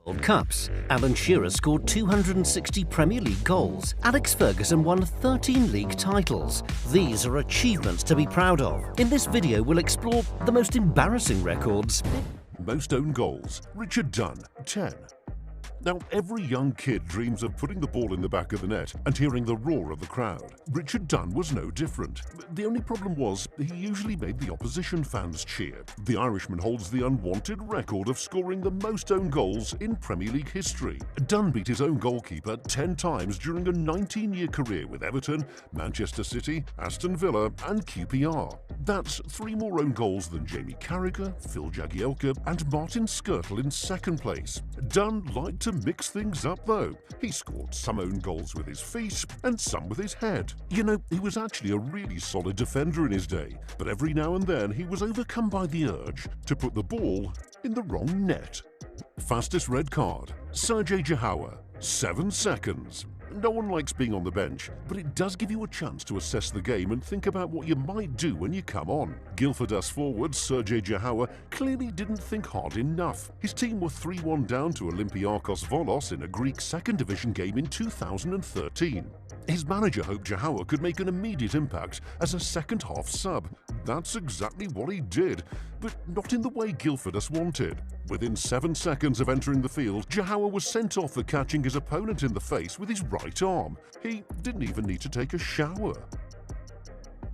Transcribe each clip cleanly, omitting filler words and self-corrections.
World Cups. Alan Shearer scored 260 Premier League goals. Alex Ferguson won 13 league titles. These are achievements to be proud of. In this video, we'll explore the most embarrassing records. Most own goals. Richard Dunn, 10. Now, every young kid dreams of putting the ball in the back of the net and hearing the roar of the crowd. Richard Dunn was no different. The only problem was he usually made the opposition fans cheer. The Irishman holds the unwanted record of scoring the most own goals in Premier League history. Dunn beat his own goalkeeper 10 times during a 19-year career with Everton, Manchester City, Aston Villa and QPR. That's 3 more own goals than Jamie Carragher, Phil Jagielka and Martin Skirtle in second place. Dunn liked to mix things up though. He scored some own goals with his feet and some with his head. You know, he was actually a really solid defender in his day, but every now and then he was overcome by the urge to put the ball in the wrong net. Fastest red card. Sergej Jahawa, 7 seconds. No one likes being on the bench, but it does give you a chance to assess the game and think about what you might do when you come on. Guildford us forward Sergej Jahawa clearly didn't think hard enough. His team were 3-1 down to Olympiakos Volos in a Greek second division game in 2013. His manager hoped Jahawa could make an immediate impact as a second-half sub. That's exactly what he did, but not in the way Guildford us wanted. Within 7 seconds of entering the field, Jahawa was sent off for catching his opponent in the face with his right arm. He didn't even need to take a shower.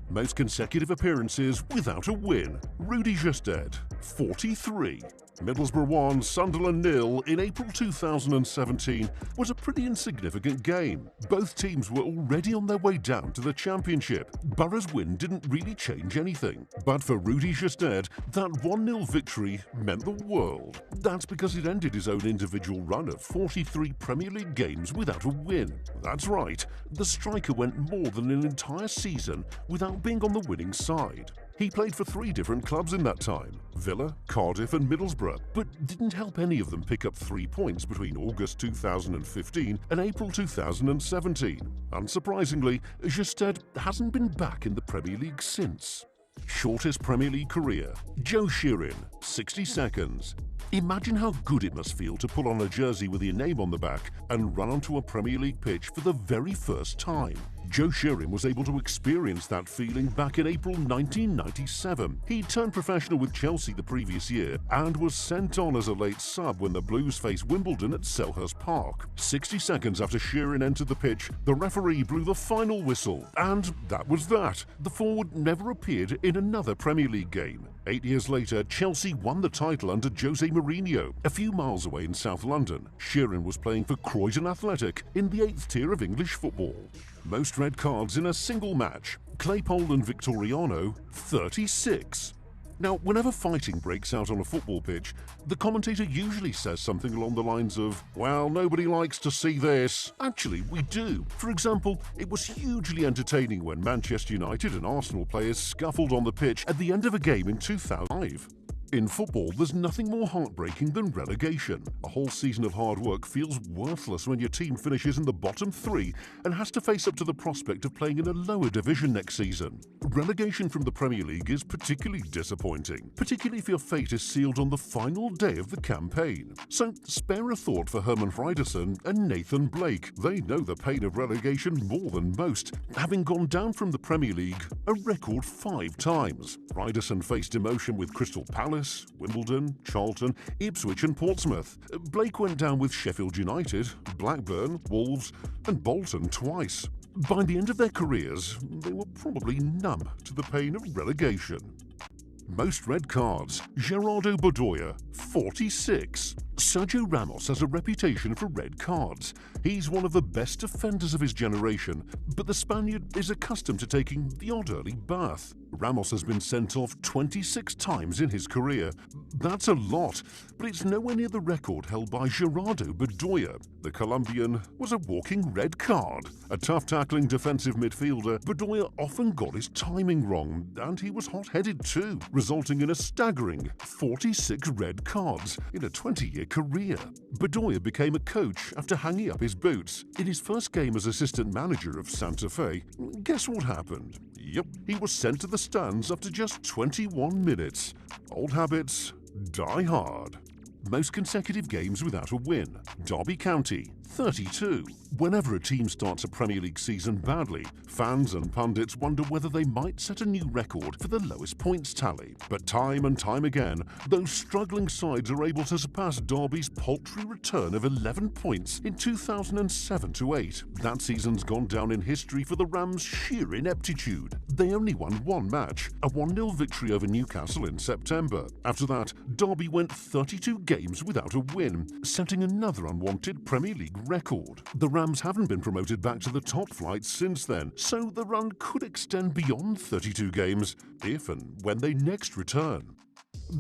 Most consecutive appearances without a win. Rudy Gestede, 43. Middlesbrough 1, Sunderland 0 in April 2017 was a pretty insignificant game. Both teams were already on their way down to the Championship. Borough's win didn't really change anything. But for Rudy Gestede, that 1-0 victory meant the world. That's because it ended his own individual run of 43 Premier League games without a win. That's right, the striker went more than an entire season without being on the winning side. He played for 3 different clubs in that time, Villa, Cardiff and Middlesbrough, but didn't help any of them pick up 3 points between August 2015 and April 2017. Unsurprisingly, Gestede hasn't been back in the Premier League since. Shortest Premier League career. Joe Sheerin, 60 seconds. Imagine how good it must feel to pull on a jersey with your name on the back and run onto a Premier League pitch for the very first time. Joe Sheerin was able to experience that feeling back in April 1997. He turned professional with Chelsea the previous year and was sent on as a late sub when the Blues faced Wimbledon at Selhurst Park. 60 seconds after Sheerin entered the pitch, the referee blew the final whistle, and that was that. The forward never appeared in another Premier League game. 8 years later, Chelsea won the title under Jose Mourinho. A few miles away in South London, Sheerin was playing for Croydon Athletic in the 8th tier of English football. Most red cards in a single match. Claypole and Victoriano, 36. Now, whenever fighting breaks out on a football pitch, the commentator usually says something along the lines of, "Well, nobody likes to see this." Actually, we do. For example, it was hugely entertaining when Manchester United and Arsenal players scuffled on the pitch at the end of a game in 2005. In football, there's nothing more heartbreaking than relegation. A whole season of hard work feels worthless when your team finishes in the bottom 3 and has to face up to the prospect of playing in a lower division next season. Relegation from the Premier League is particularly disappointing, particularly if your fate is sealed on the final day of the campaign. So spare a thought for Herman Fridayson and Nathan Blake. They know the pain of relegation more than most, having gone down from the Premier League a record 5 times. Fridayson faced emotion with Crystal Palace, Wimbledon, Charlton, Ipswich and Portsmouth. Blake went down with Sheffield United, Blackburn, Wolves and Bolton twice. By the end of their careers, they were probably numb to the pain of relegation. Most red cards. Gerardo Bedoya, 46. Sergio Ramos has a reputation for red cards. He's one of the best defenders of his generation, but the Spaniard is accustomed to taking the odd early bath. Ramos has been sent off 26 times in his career. That's a lot, but it's nowhere near the record held by Gerardo Bedoya. The Colombian was a walking red card. A tough tackling defensive midfielder, Bedoya often got his timing wrong, and he was hot-headed too, resulting in a staggering 46 red cards in a 20-year career. Bedoya became a coach after hanging up his boots. In his first game as assistant manager of Santa Fe, guess what happened? Yep, he was sent to the stands after just 21 minutes. Old habits die hard. most consecutive games without a win. Derby County, 32. Whenever a team starts a Premier League season badly, fans and pundits wonder whether they might set a new record for the lowest points tally. But time and time again, those struggling sides are able to surpass Derby's paltry return of 11 points in 2007-8. That season's gone down in history for the Rams' sheer ineptitude. They only won one match, a 1-0 victory over Newcastle in September. After that, Derby went 32 games without a win, setting another unwanted Premier League record. The Rams haven't been promoted back to the top flight since then, so the run could extend beyond 32 games if and when they next return.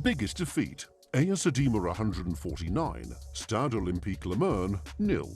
Biggest defeat: AS Adima 149, Stade Olympique Le Mans 0.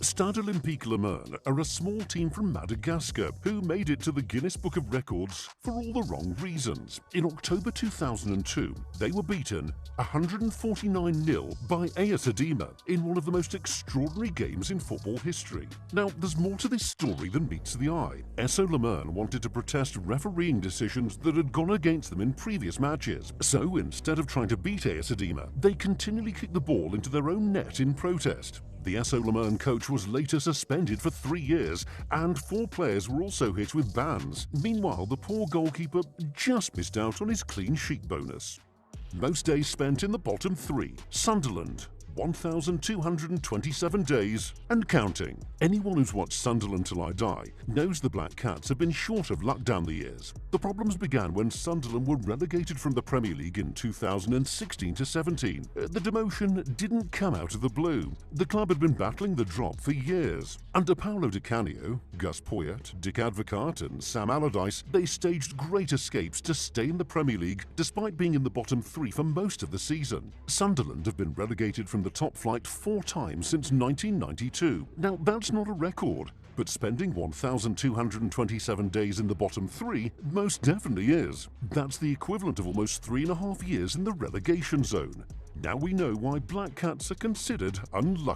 Stade Olympique Le Mans are a small team from Madagascar who made it to the Guinness Book of Records for all the wrong reasons. In October 2002, they were beaten 149-0 by AS Adima in one of the most extraordinary games in football history. Now, there's more to this story than meets the eye. SO Le Mans wanted to protest refereeing decisions that had gone against them in previous matches. So, instead of trying to beat AS Adima, they continually kicked the ball into their own net in protest. The SO Le Mans coach was later suspended for 3 years, and 4 players were also hit with bans. Meanwhile, the poor goalkeeper just missed out on his clean sheet bonus. Most days spent in the bottom 3. Sunderland, 1,227 days and counting. Anyone who's watched Sunderland Till I Die knows the Black Cats have been short of luck down the years. The problems began when Sunderland were relegated from the Premier League in 2016-17. The demotion didn't come out of the blue. The club had been battling the drop for years. Under Paolo Di Canio, Gus Poyet, Dick Advocaat and Sam Allardyce, they staged great escapes to stay in the Premier League despite being in the bottom 3 for most of the season. Sunderland have been relegated from the top flight 4 times since 1992. Now, that's not a record, but spending 1,227 days in the bottom 3 most definitely is. That's the equivalent of almost 3.5 years in the relegation zone. Now we know why Black Cats are considered unlucky.